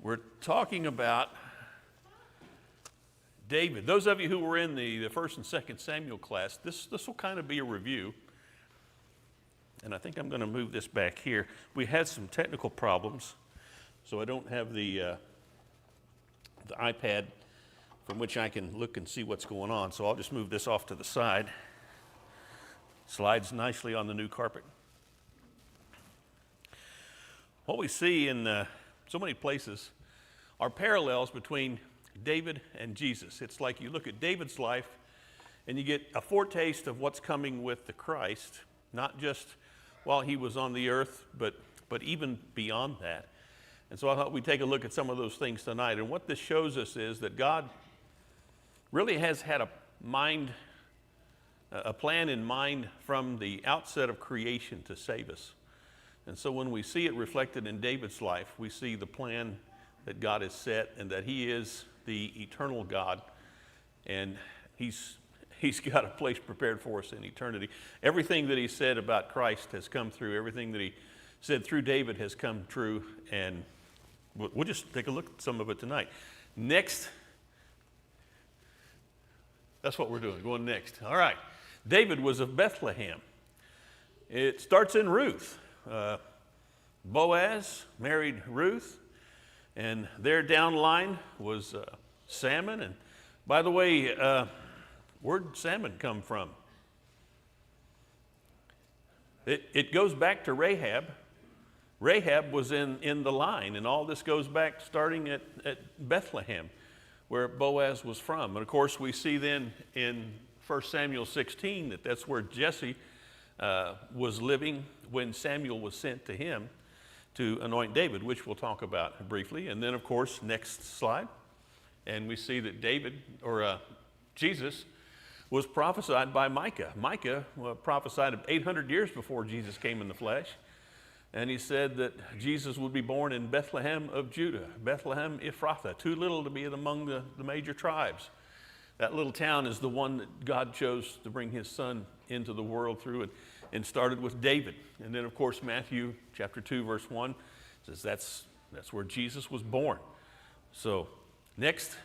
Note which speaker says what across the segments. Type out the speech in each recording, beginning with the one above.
Speaker 1: We're talking about David. Those of you who were in the 1st and 2nd Samuel class, this will kind of be a review. And I think I'm going to move this back here. We had some technical problems, so I don't have the iPad from which I can look and see what's going on. So I'll just move this off to the side. Slides nicely on the new carpet. What we see in so many places are parallels between David and Jesus. It's like you look at David's life and you get a foretaste of what's coming with the Christ, not just while he was on the earth, but even beyond that. And so I thought we'd take a look at some of those things tonight. And what this shows us is that God really has had a plan in mind from the outset of creation to save us. And so when we see it reflected in David's life, we see the plan that God has set and that he is the eternal God. And he's got a place prepared for us in eternity. Everything that he said about Christ has come through. Everything that he said through David has come true. And we'll just take a look at some of it tonight. Next, that's what we're doing, going next. All right. David was of Bethlehem. It starts in Ruth. Boaz married Ruth, and there down the line was Salmon. And by the way, where'd Salmon come from? It goes back to Rahab. Rahab was in the line, and all this goes back starting at Bethlehem, where Boaz was from. And of course, we see then in 1 Samuel 16 that's where Jesse was living when Samuel was sent to him to anoint David, which we'll talk about briefly. And then, of course, next slide. And we see that Jesus was prophesied by Micah. Micah prophesied 800 years before Jesus came in the flesh. And he said that Jesus would be born in Bethlehem of Judah, Bethlehem Ephrathah, too little to be among the major tribes. That little town is the one that God chose to bring his son into the world through, and started with David. And then, of course, Matthew chapter 2, verse 1 says that's where Jesus was born. So, next,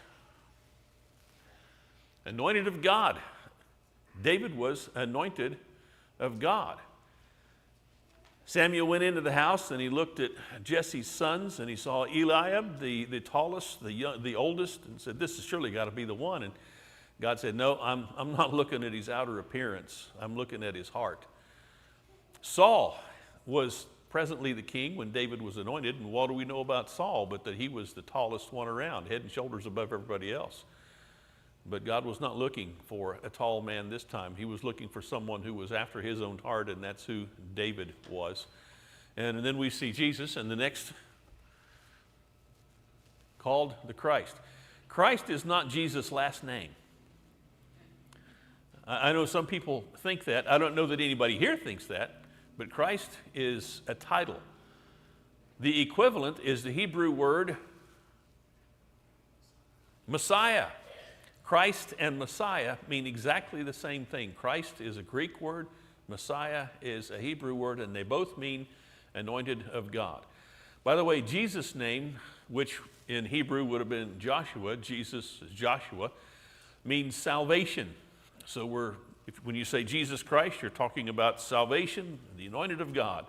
Speaker 1: anointed of God. David was anointed of God. Samuel went into the house and he looked at Jesse's sons and he saw Eliab, the tallest, the oldest, and said, "This has surely got to be the one." And God said, "No, I'm not looking at his outer appearance. I'm looking at his heart." Saul was presently the king when David was anointed. And what do we know about Saul? But that he was the tallest one around, head and shoulders above everybody else. But God was not looking for a tall man this time. He was looking for someone who was after his own heart, and that's who David was. And then we see Jesus, and the next, called the Christ. Christ is not Jesus' last name. I know some people think that. I don't know that anybody here thinks that, but Christ is a title. The equivalent is the Hebrew word Messiah. Christ and Messiah mean exactly the same thing. Christ is a Greek word, Messiah is a Hebrew word, and they both mean anointed of God. By the way, Jesus' name, which in Hebrew would have been Joshua, Jesus is Joshua, means salvation. So when you say Jesus Christ, you're talking about salvation, the anointed of God.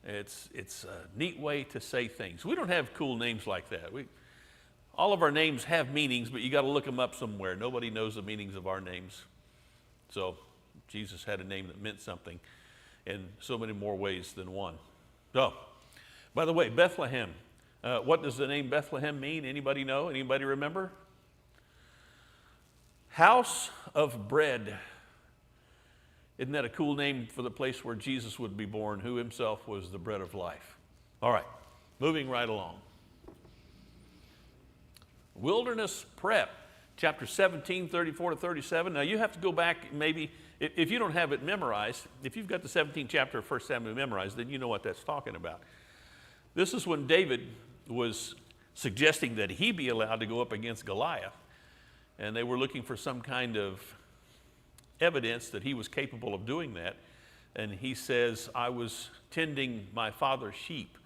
Speaker 1: It's a neat way to say things. We don't have cool names like that. All of our names have meanings, but you got to look them up somewhere. Nobody knows the meanings of our names. So Jesus had a name that meant something in so many more ways than one. So, by the way, Bethlehem. What does the name Bethlehem mean? Anybody know? Anybody remember? House of bread. Isn't that a cool name for the place where Jesus would be born, who himself was the bread of life? All right, moving right along. Wilderness prep, chapter 17, 34 to 37. Now you have to go back maybe, if you don't have it memorized, if you've got the 17th chapter of 1 Samuel memorized, then you know what that's talking about. This is when David was suggesting that he be allowed to go up against Goliath. And they were looking for some kind of evidence that he was capable of doing that. And he says, "I was tending my father's sheep,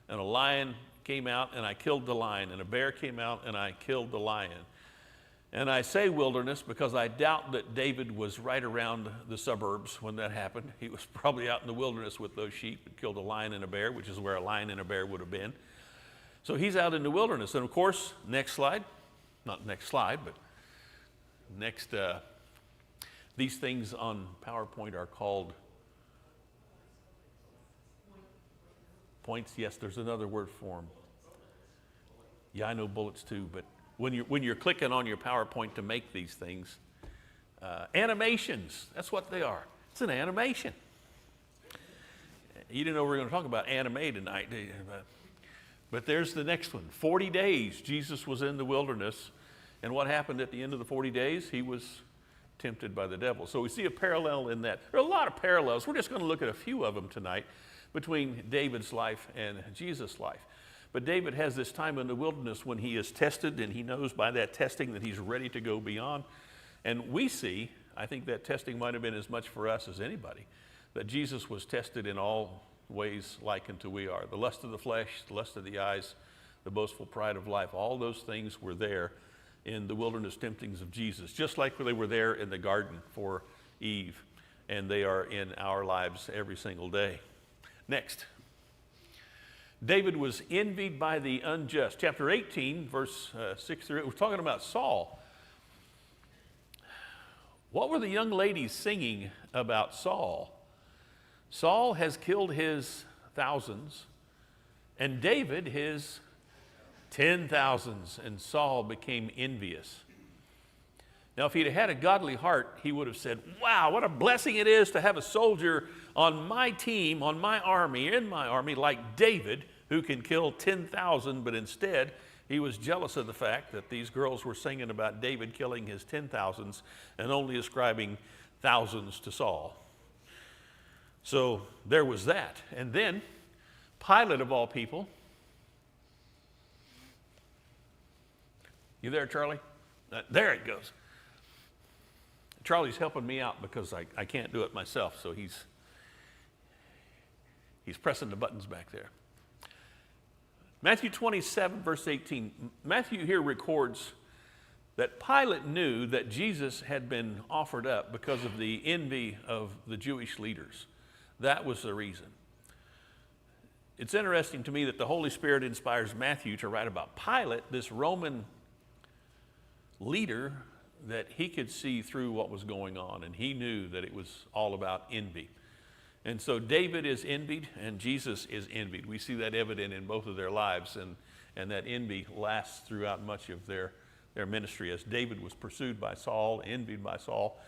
Speaker 1: and a lion came out and I killed the lion, and a bear came out and I killed the lion. And I say wilderness because I doubt that David was right around the suburbs when that happened. He was probably out in the wilderness with those sheep and killed a lion and a bear, which is where a lion and a bear would have been. So he's out in the wilderness. And of course, next slide, not next slide, but next, these things on PowerPoint are called points. Yes, there's another word for them. Yeah, I know bullets too, but when you're clicking on your PowerPoint to make these things, animations, that's what they are. It's an animation. You didn't know we were going to talk about anime tonight, did you? But there's the next one. 40 days Jesus was in the wilderness, and what happened at the end of the 40 days? He was tempted by the devil. So we see a parallel in that. There are a lot of parallels. We're just going to look at a few of them tonight between David's life and Jesus' life. But David has this time in the wilderness when he is tested, and he knows by that testing that he's ready to go beyond. And we see, I think that testing might have been as much for us as anybody, that Jesus was tested in all ways like unto we are. The lust of the flesh, the lust of the eyes, the boastful pride of life, all those things were there in the wilderness temptings of Jesus, just like they were there in the garden for Eve, and they are in our lives every single day. Next. David was envied by the unjust. Chapter 18, verse 6 through 8, we're talking about Saul. What were the young ladies singing about Saul? Saul has killed his thousands, and David his 10,000s, and Saul became envious. Now, if he'd had a godly heart, he would have said, wow, what a blessing it is to have a soldier on my team, on my army, in my army, like David, who can kill 10,000, but instead, he was jealous of the fact that these girls were singing about David killing his 10,000s and only ascribing thousands to Saul. So there was that. And then, Pilate of all people. You there, Charlie? There it goes. Charlie's helping me out because I can't do it myself, so he's pressing the buttons back there. Matthew 27, verse 18. Matthew here records that Pilate knew that Jesus had been offered up because of the envy of the Jewish leaders. That was the reason. It's interesting to me that the Holy Spirit inspires Matthew to write about Pilate, this Roman leader, that he could see through what was going on, and he knew that it was all about envy. And so David is envied and Jesus is envied. We see that evident in both of their lives, and that envy lasts throughout much of their ministry. As David was pursued by Saul, envied by Saul,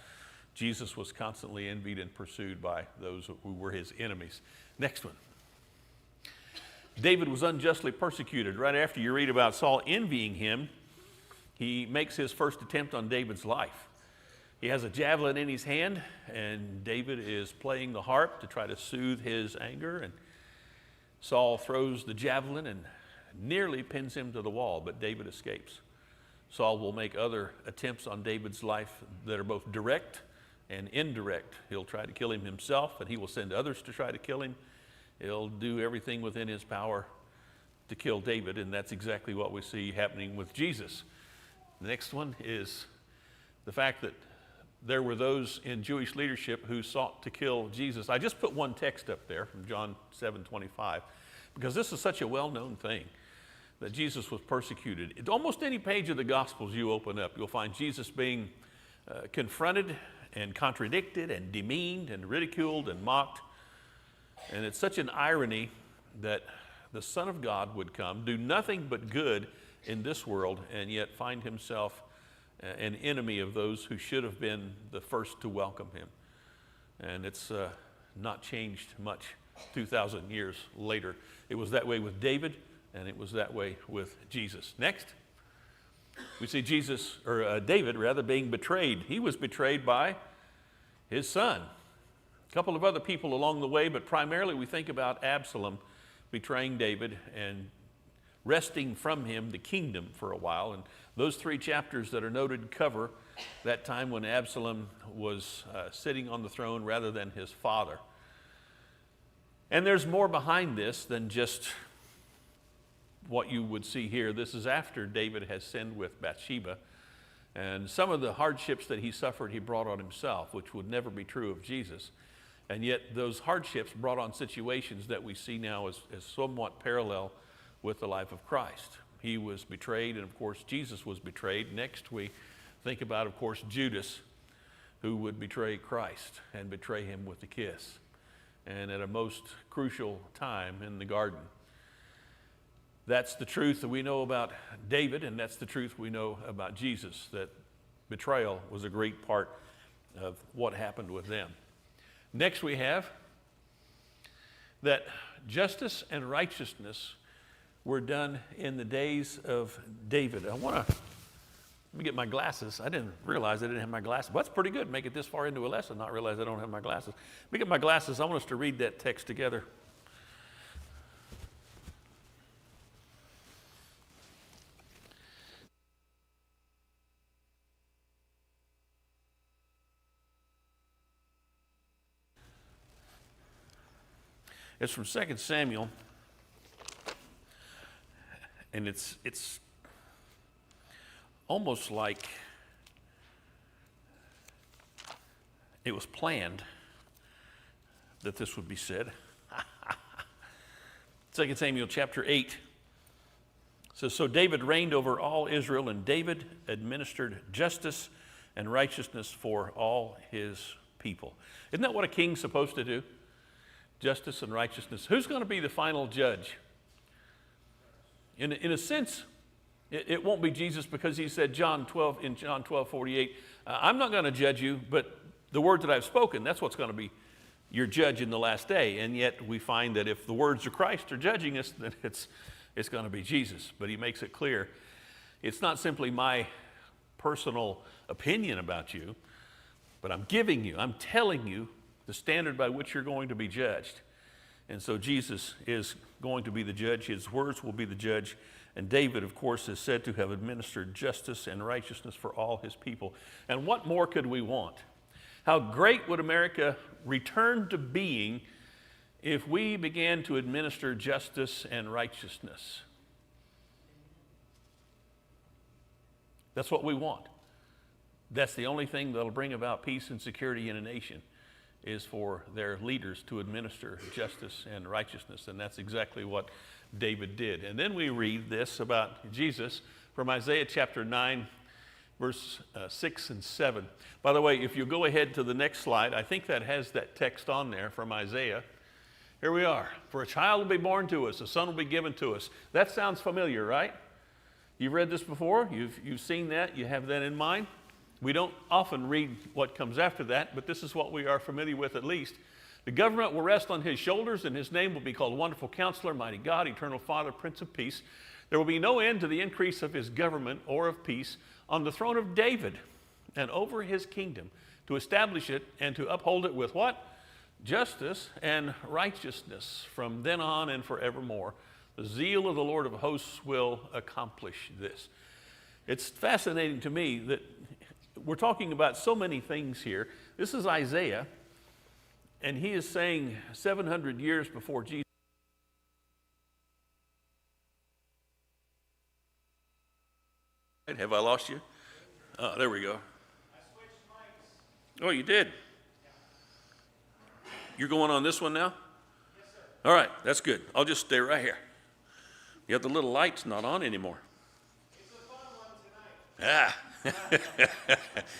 Speaker 1: Jesus was constantly envied and pursued by those who were his enemies. Next one. David was unjustly persecuted. Right after you read about Saul envying him, he makes his first attempt on David's life. He has a javelin in his hand, and David is playing the harp to try to soothe his anger, and Saul throws the javelin and nearly pins him to the wall, but David escapes. Saul will make other attempts on David's life that are both direct and indirect. He'll try to kill him himself, and he will send others to try to kill him. He'll do everything within his power to kill David, and that's exactly what we see happening with Jesus. The next one is the fact that there were those in Jewish leadership who sought to kill Jesus. I just put one text up there from John 7:25, because this is such a well-known thing, that Jesus was persecuted. At almost any page of the Gospels you open up, you'll find Jesus being confronted and contradicted and demeaned and ridiculed and mocked. And it's such an irony that the Son of God would come, do nothing but good in this world, and yet find himself an enemy of those who should have been the first to welcome him. And it's not changed much 2,000 years later. It was that way with David, and it was that way with Jesus. Next, we see David being betrayed. He was betrayed by his son. A couple of other people along the way, but primarily we think about Absalom betraying David and wresting from him the kingdom for a while. And those 3 chapters that are noted cover that time when Absalom was sitting on the throne rather than his father. And there's more behind this than just what you would see here. This is after David has sinned with Bathsheba. And some of the hardships that he suffered, he brought on himself, which would never be true of Jesus. And yet those hardships brought on situations that we see now as somewhat parallel with the life of Christ. He was betrayed, and of course Jesus was betrayed. Next we think about, of course, Judas, who would betray Christ and betray him with a kiss, and at a most crucial time in the garden. That's the truth that we know about David, and that's the truth we know about Jesus, that betrayal was a great part of what happened with them. Next we have that justice and righteousness were done in the days of David. Let me get my glasses. I didn't realize I didn't have my glasses. Well, that's pretty good, make it this far into a lesson, not realize I don't have my glasses. Let me get my glasses. I want us to read that text together. It's from 2 Samuel, and it's almost like it was planned that this would be said. 2 Samuel chapter 8 says, "So David reigned over all Israel, and David administered justice and righteousness for all his people." Isn't that what a king's supposed to do? Justice and righteousness. Who's going to be the final judge? In a sense, it won't be Jesus, because he said in John 12:48, I'm not going to judge you, but the word that I've spoken, that's what's going to be your judge in the last day. And yet we find that if the words of Christ are judging us, then it's going to be Jesus. But he makes it clear, it's not simply my personal opinion about you, but I'm telling you the standard by which you're going to be judged. And so Jesus is going to be the judge. His words will be the judge. And David, of course, is said to have administered justice and righteousness for all his people. And what more could we want? How great would America return to being if we began to administer justice and righteousness? That's what we want. That's the only thing that'll bring about peace and security in a nation, is for their leaders to administer justice and righteousness. And that's exactly what David did. And then we read this about Jesus from Isaiah chapter 9, verse 6 and 7. By the way, if you go ahead to the next slide, I think that has that text on there from Isaiah. Here we are. For a child will be born to us, a son will be given to us. That sounds familiar, right? You've read this before, you've seen that, you have that in mind. We don't often read what comes after that, but this is what we are familiar with at least. The government will rest on his shoulders, and his name will be called Wonderful Counselor, Mighty God, Eternal Father, Prince of Peace. There will be no end to the increase of his government or of peace on the throne of David and over his kingdom, to establish it and to uphold it with what? Justice and righteousness from then on and forevermore. The zeal of the Lord of hosts will accomplish this. It's fascinating to me that we're talking about so many things here. This is Isaiah, and he is saying 700 years before Jesus. Have I lost you? Oh, there we go.
Speaker 2: I switched mics.
Speaker 1: Oh, you did? You're going on this one now?
Speaker 2: Yes, sir.
Speaker 1: All right, that's good. I'll just stay right here. You have the little lights not on anymore.
Speaker 2: It's a fun one tonight.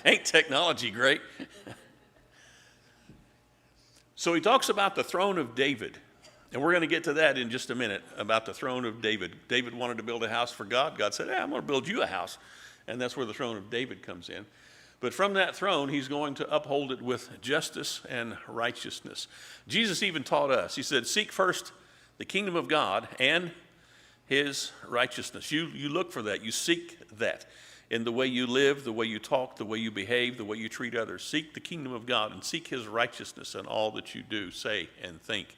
Speaker 1: Ain't technology great? So he talks about the throne of David, and we're going to get to that in just a minute, about the throne of David. David wanted to build a house for God. God said, I'm going to build you a house, and that's where the throne of David comes in. But from that throne, he's going to uphold it with justice and righteousness. Jesus even taught us. He said, seek first the kingdom of God and his righteousness. You look for that. You seek that in the way you live, the way you talk, the way you behave, the way you treat others. Seek the kingdom of God and seek his righteousness in all that you do, say, and think.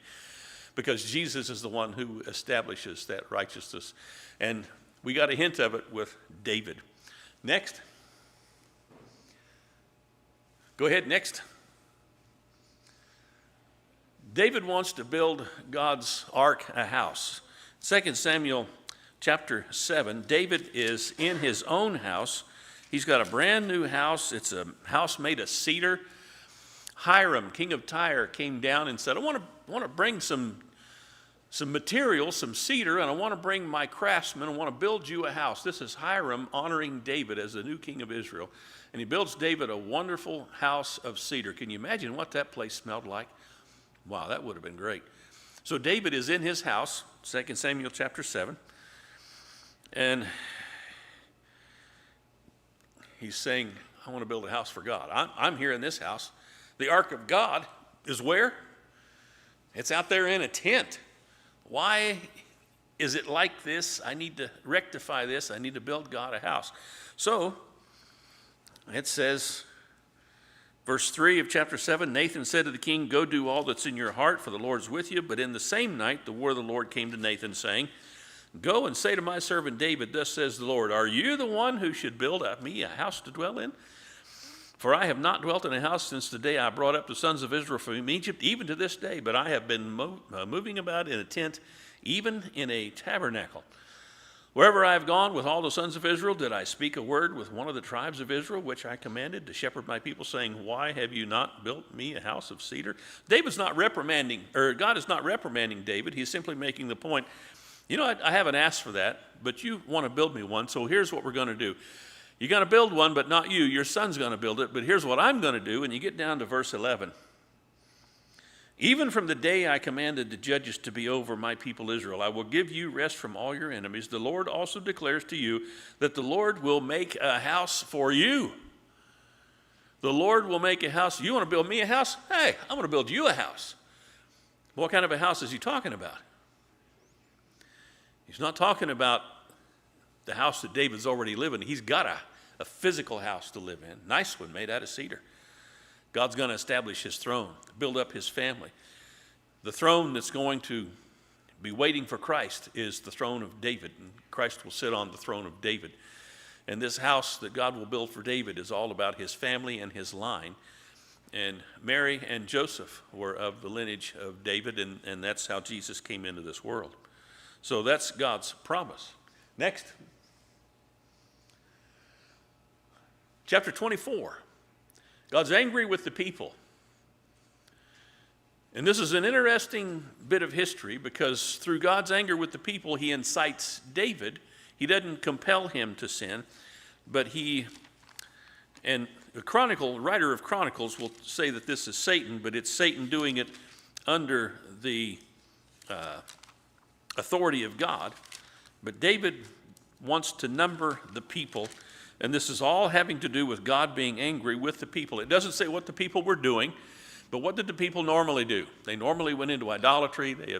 Speaker 1: Because Jesus is the one who establishes that righteousness. And we got a hint of it with David. Next. Go ahead, next. David wants to build God's ark a house. 2 Samuel chapter 7, David is in his own house. He's got a brand new house. It's a house made of cedar. Hiram, king of Tyre, came down and said, I want to bring some material, some cedar, and I want to bring my craftsmen. I want to build you a house. This is Hiram honoring David as the new king of Israel. And he builds David a wonderful house of cedar. Can you imagine what that place smelled like? Wow, that would have been great. So David is in his house, 2 Samuel chapter 7, and he's saying, I want to build a house for God. I'm here in this house. The ark of God is where? It's out there in a tent. Why is it like this? I need to rectify this. I need to build God a house. So it says, verse 3 of chapter 7, Nathan said to the king, go do all that's in your heart, for the Lord's with you. But in the same night, the word of the Lord came to Nathan, saying, go and say to my servant David, thus says the Lord, are you the one who should build me a house to dwell in? For I have not dwelt in a house since the day I brought up the sons of Israel from Egypt, even to this day. But I have been moving about in a tent, even in a tabernacle. Wherever I have gone with all the sons of Israel, did I speak a word with one of the tribes of Israel, which I commanded to shepherd my people, saying, why have you not built me a house of cedar? David's not reprimanding, or God is not reprimanding David. He's simply making the point, you know, I haven't asked for that, but you want to build me one, so here's what we're going to do. You're going to build one, but not you. Your son's going to build it, but here's what I'm going to do. And you get down to verse 11. Even from the day I commanded the judges to be over my people Israel, I will give you rest from all your enemies. The Lord also declares to you that the Lord will make a house for you. The Lord will make a house. You want to build me a house? Hey, I'm going to build you a house. What kind of a house is he talking about? He's not talking about the house that David's already living in. He's got a physical house to live in. Nice one, made out of cedar. God's going to establish his throne, build up his family. The throne that's going to be waiting for Christ is the throne of David, and Christ will sit on the throne of David. And this house that God will build for David is all about his family and his line. And Mary and Joseph were of the lineage of David, and that's how Jesus came into this world. So that's God's promise. Next. Chapter 24. God's angry with the people. And this is an interesting bit of history because through God's anger with the people, he incites David. He doesn't compel him to sin, but and the writer of Chronicles will say that this is Satan, but it's Satan doing it under the authority of God. But David wants to number the people, and this is all having to do with God being angry with the people. It doesn't say what the people were doing, but what did the people normally do? They normally went into idolatry. They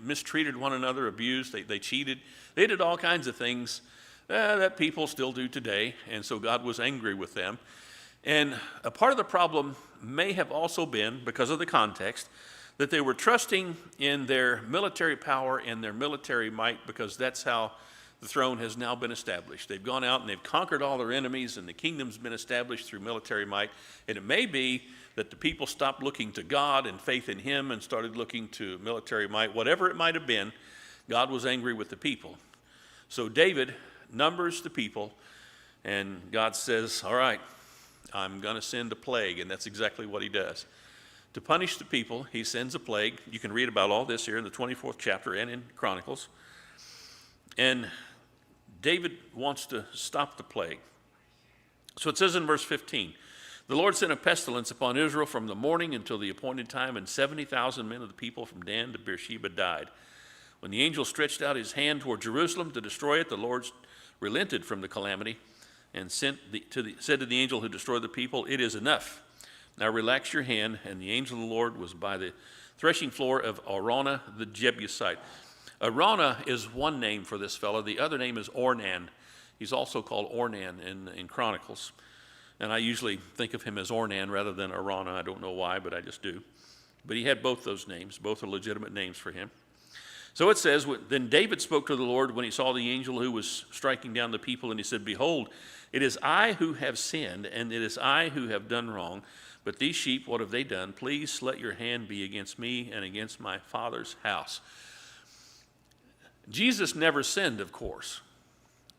Speaker 1: mistreated one another, abused. They cheated. They did all kinds of things that people still do today, and so God was angry with them. And a part of the problem may have also been, because of the context, that they were trusting in their military power and their military might, because that's how the throne has now been established. They've gone out and they've conquered all their enemies, and the kingdom's been established through military might. And it may be that the people stopped looking to God and faith in him and started looking to military might. Whatever it might have been, God was angry with the people. So David numbers the people, and God says, all right, I'm going to send a plague, and that's exactly what he does. To punish the people, he sends a plague. You can read about all this here in the 24th chapter and in Chronicles. And David wants to stop the plague. So it says in verse 15, the Lord sent a pestilence upon Israel from the morning until the appointed time, and 70,000 men of the people from Dan to Beersheba died. When the angel stretched out his hand toward Jerusalem to destroy it, the Lord relented from the calamity and said to the angel who destroyed the people, it is enough. Now relax your hand. And the angel of the Lord was by the threshing floor of Araunah the Jebusite. Araunah is one name for this fellow. The other name is Ornan. He's also called Ornan in Chronicles. And I usually think of him as Ornan rather than Araunah. I don't know why, but I just do. But he had both those names. Both are legitimate names for him. So it says, then David spoke to the Lord when he saw the angel who was striking down the people, and he said, behold, it is I who have sinned, and it is I who have done wrong. But these sheep, what have they done? Please let your hand be against me and against my father's house. Jesus never sinned, of course,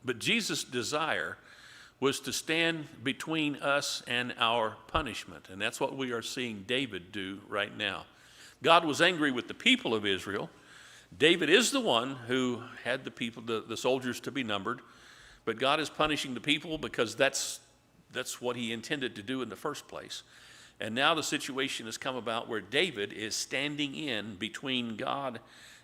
Speaker 1: but Jesus' desire was to stand between us and our punishment, and that's what we are seeing David do right now. God was angry with the people of Israel. David is the one who had the people, the soldiers to be numbered, but God is punishing the people because that's what he intended to do in the first place. And now the situation has come about where David is standing in between God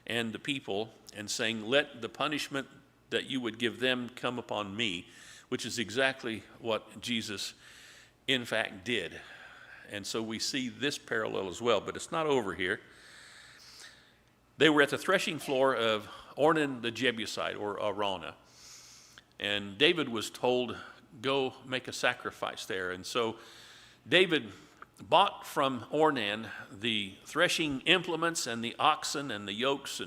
Speaker 1: and the people and saying, let the punishment that you would give them come upon me, which is exactly what Jesus in fact did. And so we see this parallel as well, but it's not over here. They were at the threshing floor of Ornan the Jebusite, or Araunah, and David was told, go make a sacrifice there. And so David bought from Ornan the threshing implements and the oxen and the yokes,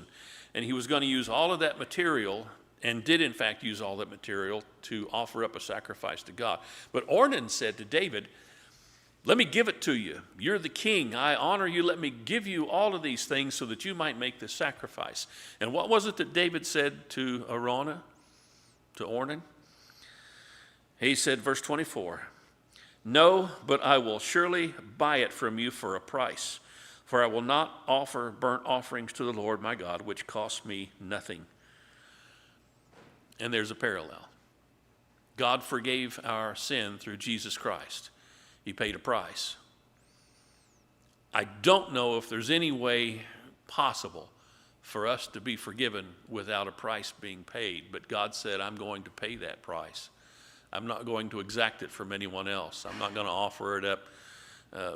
Speaker 1: and he was going to use all of that material, and did in fact use all that material to offer up a sacrifice to God. But Ornan said to David, let me give it to you. You're the king. I honor you. Let me give you all of these things so that you might make this sacrifice. And what was it that David said to Araunah, to Ornan? He said, verse 24, no, but I will surely buy it from you for a price, for I will not offer burnt offerings to the Lord my God, which cost me nothing. And there's a parallel. God forgave our sin through Jesus Christ. He paid a price. I don't know if there's any way possible for us to be forgiven without a price being paid, but God said, I'm going to pay that price. I'm not going to exact it from anyone else. I'm not going to offer it up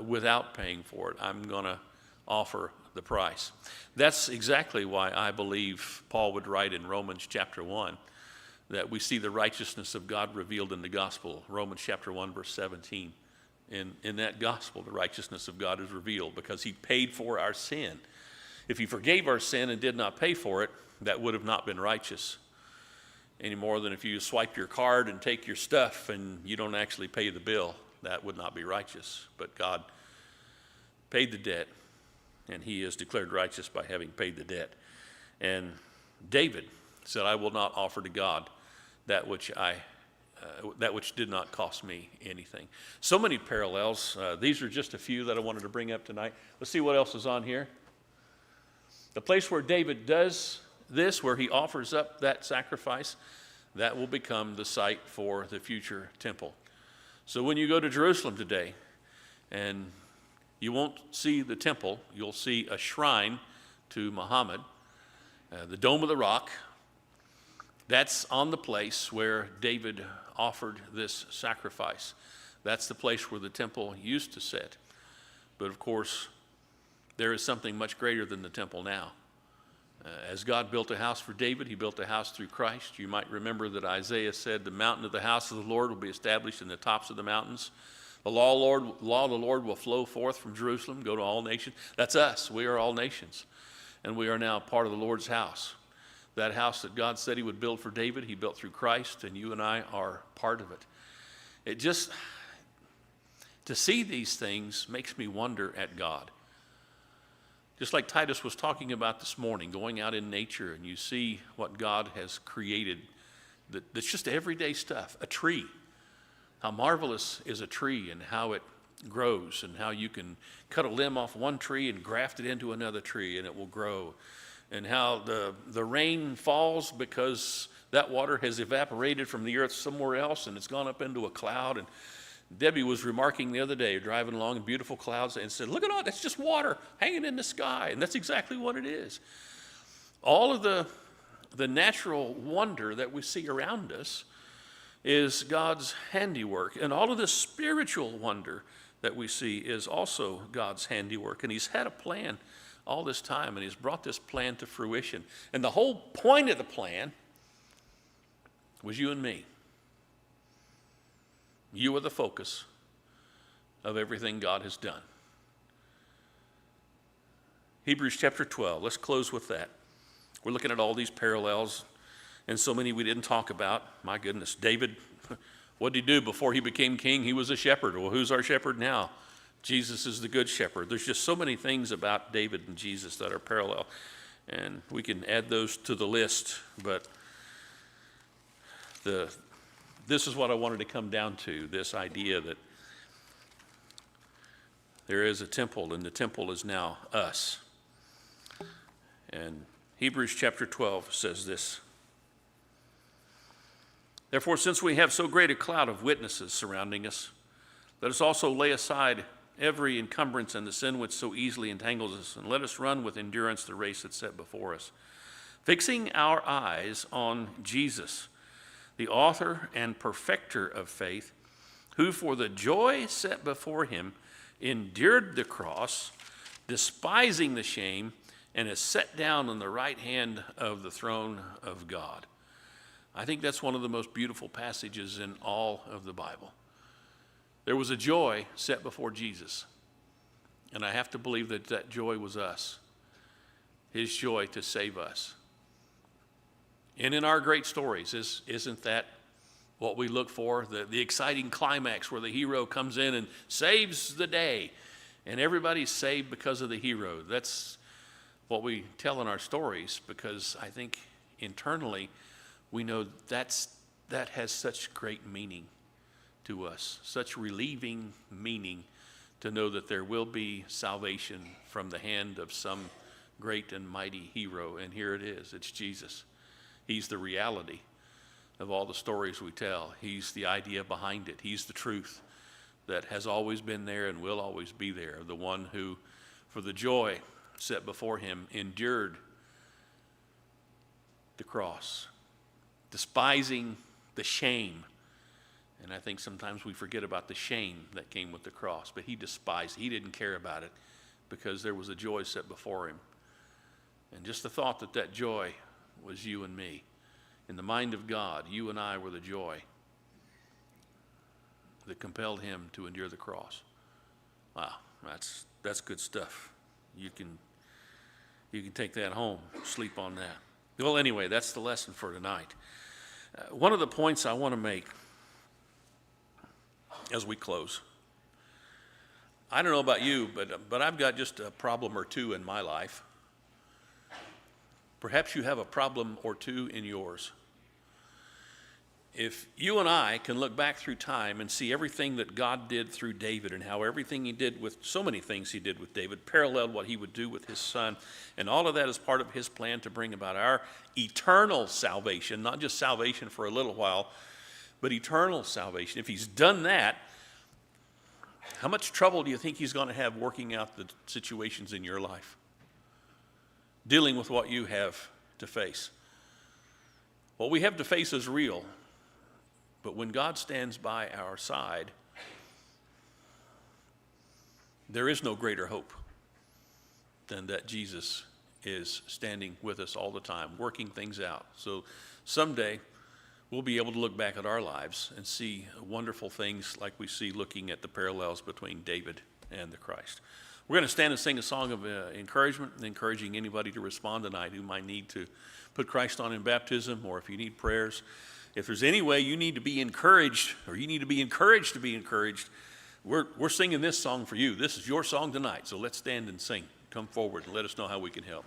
Speaker 1: without paying for it. I'm going to offer the price. That's exactly why I believe Paul would write in Romans chapter 1 that we see the righteousness of God revealed in the gospel. Romans chapter 1 verse 17. In that gospel, the righteousness of God is revealed because he paid for our sin. If he forgave our sin and did not pay for it, that would have not been righteous any more than if you swipe your card and take your stuff and you don't actually pay the bill. That would not be righteous. But God paid the debt, and he is declared righteous by having paid the debt. And David said, I will not offer to God that which did not cost me anything. So many parallels. These are just a few that I wanted to bring up tonight. Let's see what else is on here. The place where David does this, where he offers up that sacrifice, that will become the site for the future temple. So when you go to Jerusalem today, and you won't see the temple, you'll see a shrine to Muhammad, the Dome of the Rock. That's on the place where David offered this sacrifice. That's the place where the temple used to sit. But of course, there is something much greater than the temple now. As God built a house for David, he built a house through Christ. You might remember that Isaiah said, the mountain of the house of the Lord will be established in the tops of the mountains. The law of the Lord will flow forth from Jerusalem, go to all nations. That's us. We are all nations. And we are now part of the Lord's house. That house that God said he would build for David, he built through Christ, and you and I are part of it. It just, to see these things makes me wonder at God. Just like Titus was talking about this morning, going out in nature and you see what God has created, that's just everyday stuff. A tree. How marvelous is a tree and how it grows and how you can cut a limb off one tree and graft it into another tree and it will grow. And how the rain falls because that water has evaporated from the earth somewhere else and it's gone up into a cloud. And Debbie was remarking the other day, driving along in beautiful clouds, and said, look at all, that's just water hanging in the sky. And that's exactly what it is. All of the natural wonder that we see around us is God's handiwork. And all of the spiritual wonder that we see is also God's handiwork. And he's had a plan all this time, and he's brought this plan to fruition. And the whole point of the plan was you and me. You are the focus of everything God has done. Hebrews chapter 12, let's close with that. We're looking at all these parallels, and so many we didn't talk about. My goodness, David, what did he do before he became king? He was a shepherd. Well, who's our shepherd now? Jesus is the good shepherd. There's just so many things about David and Jesus that are parallel. And we can add those to the list, but this is what I wanted to come down to, this idea that there is a temple, and the temple is now us. And Hebrews chapter 12 says this: "Therefore, since we have so great a cloud of witnesses surrounding us, let us also lay aside every encumbrance and the sin which so easily entangles us, and let us run with endurance the race that's set before us, fixing our eyes on Jesus, the author and perfecter of faith, who for the joy set before him endured the cross, despising the shame, and is set down on the right hand of the throne of God." I think that's one of the most beautiful passages in all of the Bible. There was a joy set before Jesus, and I have to believe that that joy was us, his joy to save us. And in our great stories, isn't that what we look for? The exciting climax where the hero comes in and saves the day, and everybody's saved because of the hero. That's what we tell in our stories, because I think internally we know that has such great meaning to us, such relieving meaning to know that there will be salvation from the hand of some great and mighty hero. And here it is, it's Jesus. He's the reality of all the stories we tell. He's the idea behind it. He's the truth that has always been there and will always be there, the one who, for the joy set before him, endured the cross, despising the shame. And I think sometimes we forget about the shame that came with the cross, but he despised it. He didn't care about it because there was a joy set before him. And just the thought that that joy was you and me. In the mind of God, you and I were the joy that compelled him to endure the cross. Wow, that's good stuff. You can take that home, sleep on that. Well, anyway, that's the lesson for tonight. One of the points I want to make as we close, I don't know about you, but I've got just a problem or two in my life. Perhaps you have a problem or two in yours. If you and I can look back through time and see everything that God did through David, and how everything he did with, so many things he did with David, paralleled what he would do with his son, and all of that is part of his plan to bring about our eternal salvation, not just salvation for a little while, but eternal salvation. If he's done that, how much trouble do you think he's going to have working out the situations in your life, dealing with what you have to face? What we have to face is real. But when God stands by our side, there is no greater hope than that Jesus is standing with us all the time, working things out. So someday we'll be able to look back at our lives and see wonderful things like we see looking at the parallels between David and the Christ. We're going to stand and sing a song of encouragement, encouraging anybody to respond tonight who might need to put Christ on in baptism, or if you need prayers. If there's any way you need to be encouraged, or you need to be encouraged to be encouraged, we're singing this song for you. This is your song tonight, so let's stand and sing. Come forward and let us know how we can help.